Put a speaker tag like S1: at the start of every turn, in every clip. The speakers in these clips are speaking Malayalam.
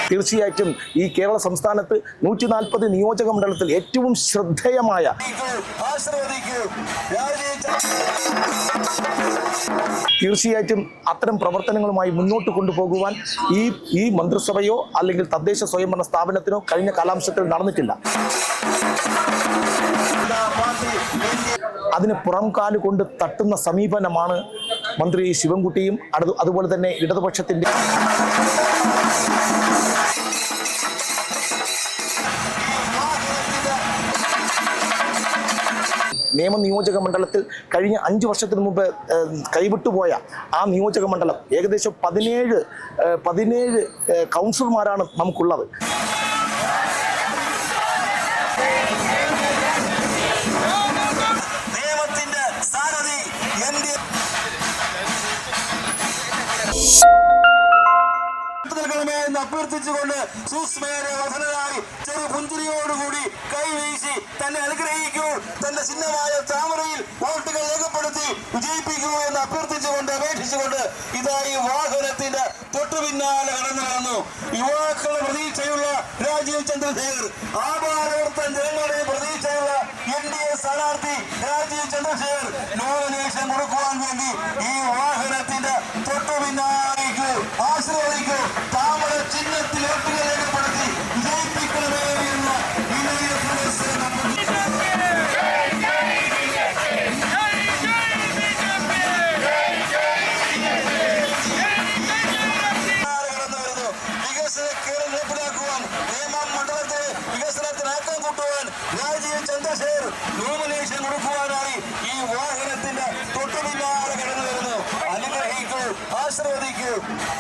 S1: തീർച്ചയായിട്ടും ഈ കേരള സംസ്ഥാനത്ത് 140 നിയോജക മണ്ഡലത്തിൽ ഏറ്റവും ശ്രദ്ധേയമായ തീർച്ചയായിട്ടും അത്തരം പ്രവർത്തനങ്ങളുമായി മുന്നോട്ട് കൊണ്ടുപോകുവാൻ ഈ മന്ത്രിസഭയോ അല്ലെങ്കിൽ തദ്ദേശ സ്വയംഭരണ സ്ഥാപനത്തിനോ കഴിഞ്ഞ കാലാംശത്തിൽ നടന്നിട്ടില്ല. അതിന് പുറംകാല് കൊണ്ട് തട്ടുന്ന സമീപനമാണ് മന്ത്രി ശിവൻകുട്ടിയും അതുപോലെ തന്നെ ഇടതുപക്ഷത്തിന്റെ നേമം നിയോജക മണ്ഡലത്തിൽ കഴിഞ്ഞ 5 വർഷത്തിന് മുമ്പ് കൈവിട്ടുപോയ ആ നിയോജക മണ്ഡലം ഏകദേശം 17 കൗൺസിലർമാരാണ് നമുക്കുള്ളത്.
S2: അഭ്യർത്ഥിച്ചുകൊണ്ട് സുസ്മേരെ വധനരായി ചെറു പുഞ്ചിരിയോടുകൂടി കൈവീശി തന്നെ അനുഗ്രഹിക്കൂ, തന്റെ ചിഹ്നമായ താമരയിൽ വോട്ടുകൾ രേഖപ്പെടുത്തി വിജയിപ്പിക്കൂ എന്ന് അഭ്യർത്ഥിച്ചുകൊണ്ട് അപേക്ഷിച്ചുകൊണ്ട് ഇതായി വാഹനത്തിന്റെ തൊട്ടു പിന്നാലെ കടന്നു വന്നു. യുവാക്കളുടെ പ്രതീക്ഷയുള്ള രാജീവ് ചന്ദ്രശേഖർ, ആഭാരവർത്തൻ ജനങ്ങളുടെ പ്രതീക്ഷയുള്ള NDA സ്ഥാനാർത്ഥി രാജീവ് ചന്ദ്രശേഖർ നോമിനേഷൻ കൊടുക്കുവാൻ വേണ്ടി ഈ വാഹനത്തിന്റെ തൊട്ടു പിന്നാലേക്ക് ആശ്രയിക്കൂ, താമര ചിഹ്നത്തിൽ വോട്ടുകൾ രേഖപ്പെടുത്തി വിജയിപ്പിക്കണമേ എന്ന വിനയ പുരസ്സരം വികസന കേരളം നടപ്പിലാക്കുവാൻ നേമം മണ്ഡലത്തെ വികസനത്തിന് ആക്കം കൂട്ടുവാൻ രാജീവ് ചന്ദ്രശേഖർ നോമിനേഷൻ കൊടുക്കുവാനായി ഈ വാഹനത്തിന്റെ തൊട്ടു പിന്നാലെ കടന്നു വരുന്നു. അനുഗ്രഹിക്കൂ, ആശീർവദിക്കൂ.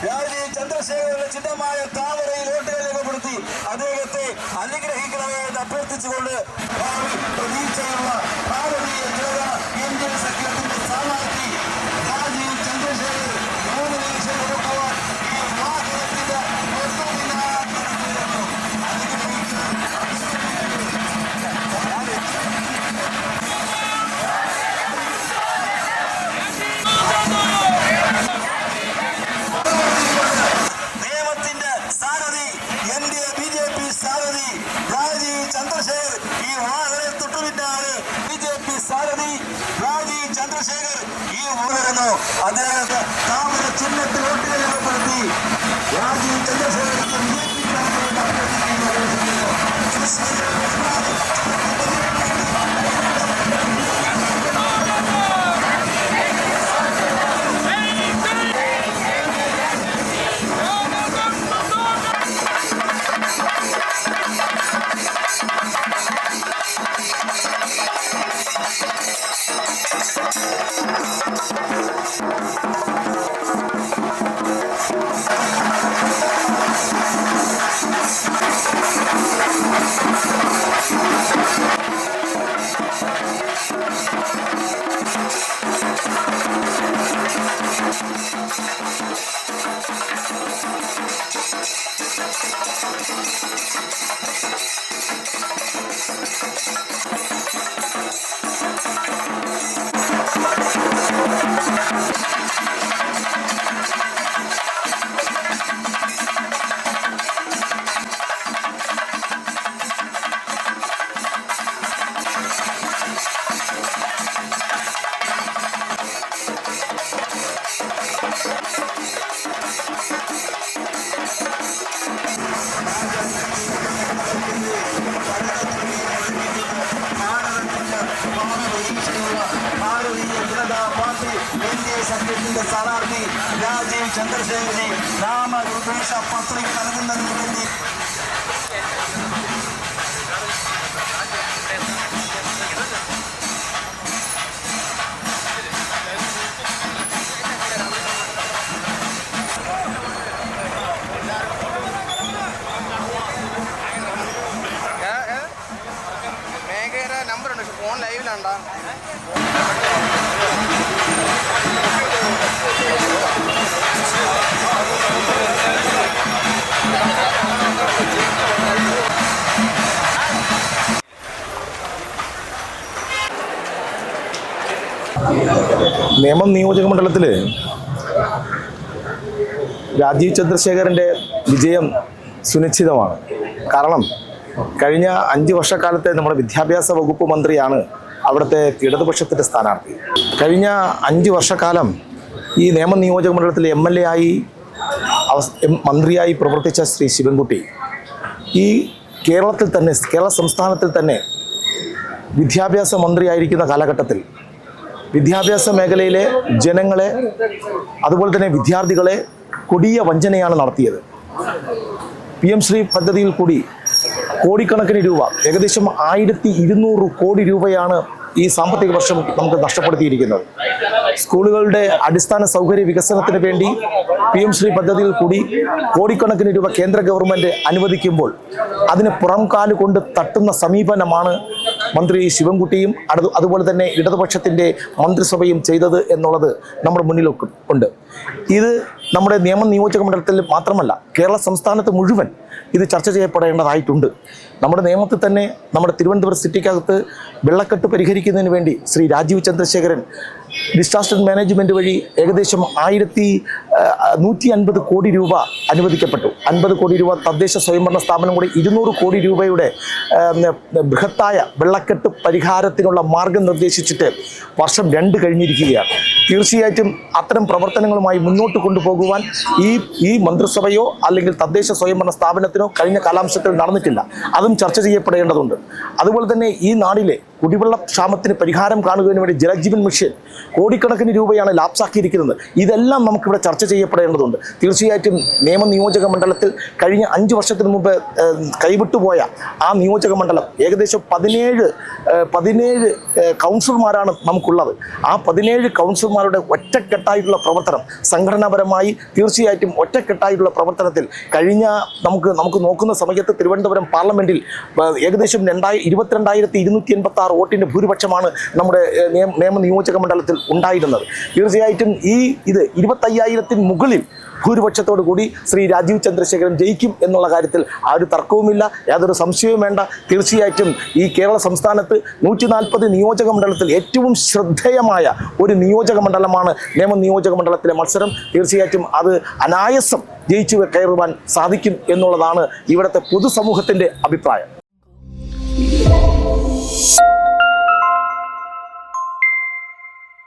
S2: രാജീവ് ചന്ദ്രശേഖരന്റെ ചിഹ്നമായ താമരയിൽ വോട്ടുകൾ രേഖപ്പെടുത്തി അദ്ദേഹത്തെ അനുഗ്രഹിക്കണമേ എന്ന് അഭ്യർത്ഥിച്ചുകൊണ്ട് പ്രതീക്ഷയുള്ള ഭാരതീയ ജനത NDA സഖ്യത്തിന്റെ സ്ഥാനാർത്ഥി രാജീവ് ചന്ദ്രശേഖർ നോമിനേഷൻ കൊടുക്കുവാൻ ഈ വാഹനത്തിന്റെ നിയമത്തിന്റെ സാരഥി NDA BJP സാരഥി രാജീവ് ചന്ദ്രശേഖർ ഈ വാഹനം തൊട്ടുപിന്നാണ് BJP സാരഥി രാജീവ് ചന്ദ്രശേഖർ ഈ വരുന്നു. അദ്ദേഹത്തെ താമര ചിഹ്നത്തിൽ വോട്ടുകൾ രേഖപ്പെടുത്തി രാജീവ് ചന്ദ്രശേഖർ സഖ്യത്തിന്റെ സ്ഥാനാർത്ഥി രാജീവ് ചന്ദ്രശേഖരനെ നാമനിർദ്ദേശ പത്രിക നൽകുന്നതിന് വേണ്ടി
S3: മേഘയുടെ നമ്പറുണ്ട്, ഫോൺ ലൈവിലാണ്ടാ.
S1: നേമം നിയോജക മണ്ഡലത്തിൽ രാജീവ് ചന്ദ്രശേഖരൻ്റെ വിജയം സുനിശ്ചിതമാണ്. കാരണം കഴിഞ്ഞ 5 വർഷക്കാലത്തെ നമ്മുടെ വിദ്യാഭ്യാസ വകുപ്പ് മന്ത്രിയാണ് അവിടുത്തെ ഇടതുപക്ഷത്തിൻ്റെ സ്ഥാനാർത്ഥി. കഴിഞ്ഞ 5 വർഷക്കാലം ഈ നിയോജക മണ്ഡലത്തിൽ MLA ആയി മന്ത്രിയായി പ്രവർത്തിച്ച ശ്രീ ശിവൻകുട്ടി ഈ കേരളത്തിൽ തന്നെ, കേരള സംസ്ഥാനത്തിൽ തന്നെ വിദ്യാഭ്യാസ മന്ത്രിയായിരിക്കുന്ന കാലഘട്ടത്തിൽ വിദ്യാഭ്യാസ മേഖലയിലെ ജനങ്ങളെ, അതുപോലെ തന്നെ വിദ്യാർത്ഥികളെ കൊടിയ വഞ്ചനയാണ് നടത്തിയത്. PM ശ്രീ പദ്ധതിയിൽ കൂടി കോടിക്കണക്കിന് രൂപ, ഏകദേശം 1200 കോടി രൂപയാണ് ഈ സാമ്പത്തിക വർഷം നമുക്ക് നഷ്ടപ്പെടുത്തിയിരിക്കുന്നത്. സ്കൂളുകളുടെ അടിസ്ഥാന സൗകര്യ വികസനത്തിന് വേണ്ടി PM ശ്രീ പദ്ധതിയിൽ കൂടി കോടിക്കണക്കിന് രൂപ കേന്ദ്ര ഗവൺമെൻറ് അനുവദിക്കുമ്പോൾ അതിന് പുറംകാല് കൊണ്ട് തട്ടുന്ന സമീപനമാണ് മന്ത്രി ശിവൻകുട്ടിയും അതുപോലെ തന്നെ ഇടതുപക്ഷത്തിൻ്റെ മന്ത്രിസഭയും ചെയ്തത് എന്നുള്ളത് നമ്മുടെ മുന്നിൽ ഉണ്ട്. ഇത് നമ്മുടെ നിയോജക മണ്ഡലത്തിൽ മാത്രമല്ല, കേരള സംസ്ഥാനത്ത് മുഴുവൻ ഇത് ചർച്ച ചെയ്യപ്പെടേണ്ടതായിട്ടുണ്ട്. നമ്മുടെ നിയമത്തിൽ തന്നെ നമ്മുടെ തിരുവനന്തപുരം സിറ്റിക്കകത്ത് വെള്ളക്കെട്ട് പരിഹരിക്കുന്നതിന് വേണ്ടി ശ്രീ രാജീവ് ചന്ദ്രശേഖരൻ ഡിസാസ്റ്റർ മാനേജ്മെൻറ്റ് വഴി ഏകദേശം 1150 കോടി രൂപ അനുവദിക്കപ്പെട്ടു. 50 കോടി രൂപ തദ്ദേശ സ്വയംഭരണ സ്ഥാപനം കൂടി 200 കോടി രൂപയുടെ ബൃഹത്തായ വെള്ളക്കെട്ട് പരിഹാരത്തിനുള്ള മാർഗം നിർദ്ദേശിച്ചിട്ട് വർഷം 2 കഴിഞ്ഞിരിക്കുകയാണ്. തീർച്ചയായിട്ടും അത്തരം പ്രവർത്തനങ്ങളുമായി മുന്നോട്ട് കൊണ്ടുപോകുവാൻ ഈ മന്ത്രിസഭയോ അല്ലെങ്കിൽ തദ്ദേശ സ്വയംഭരണ സ്ഥാപനത്തിനോ കഴിഞ്ഞ കാലാംശത്തിൽ നടന്നിട്ടില്ല. അതും ചർച്ച ചെയ്യപ്പെടേണ്ടതുണ്ട്. അതുപോലെ തന്നെ ഈ നാടിലെ കുടിവെള്ള ക്ഷാമത്തിന് പരിഹാരം കാണുന്നതിന് വേണ്ടി ജലജീവൻ മിഷൻ കോടിക്കണക്കിന് രൂപയാണ് ലാപ്സാക്കിയിരിക്കുന്നത്. ഇതെല്ലാം നമുക്കിവിടെ ചർച്ച ചെയ്യപ്പെടേണ്ടതുണ്ട്. തീർച്ചയായിട്ടും നിയോജക മണ്ഡലത്തിൽ കഴിഞ്ഞ 5 വർഷത്തിന് മുമ്പ് കൈവിട്ടുപോയ ആ നിയോജക മണ്ഡലം ഏകദേശം 17 കൗൺസിലർമാരാണ് നമുക്കുള്ളത്. ആ 17 കൗൺസിലർമാരുടെ ഒറ്റക്കെട്ടായിട്ടുള്ള പ്രവർത്തനം, സംഘടനാപരമായി തീർച്ചയായിട്ടും ഒറ്റക്കെട്ടായിട്ടുള്ള പ്രവർത്തനത്തിൽ നമുക്ക് നോക്കുന്ന സമയത്ത് തിരുവനന്തപുരം പാർലമെൻറ്റിൽ ഏകദേശം 22,286 വോട്ടിൻ്റെ ഭൂരിപക്ഷമാണ് നമ്മുടെ നിയോജക മണ്ഡലത്തിൽ ഉണ്ടായിരുന്നത്. തീർച്ചയായിട്ടും ഇത് 25,000 മുകളിൽ ഭൂരിപക്ഷത്തോടു കൂടി ശ്രീ രാജീവ് ചന്ദ്രശേഖരൻ ജയിക്കും എന്നുള്ള കാര്യത്തിൽ ആ ഒരു തർക്കവുമില്ല, യാതൊരു സംശയവും വേണ്ട. തീർച്ചയായിട്ടും ഈ കേരള സംസ്ഥാനത്ത് 140 നിയോജക മണ്ഡലത്തിൽ ഏറ്റവും ശ്രദ്ധേയമായ ഒരു നിയോജക മണ്ഡലമാണ് നിയോജക മണ്ഡലത്തിലെ മത്സരം. തീർച്ചയായിട്ടും അത് അനായാസം ജയിച്ചു കയറുവാൻ സാധിക്കും എന്നുള്ളതാണ് ഇവിടുത്തെ പൊതുസമൂഹത്തിൻ്റെ അഭിപ്രായം.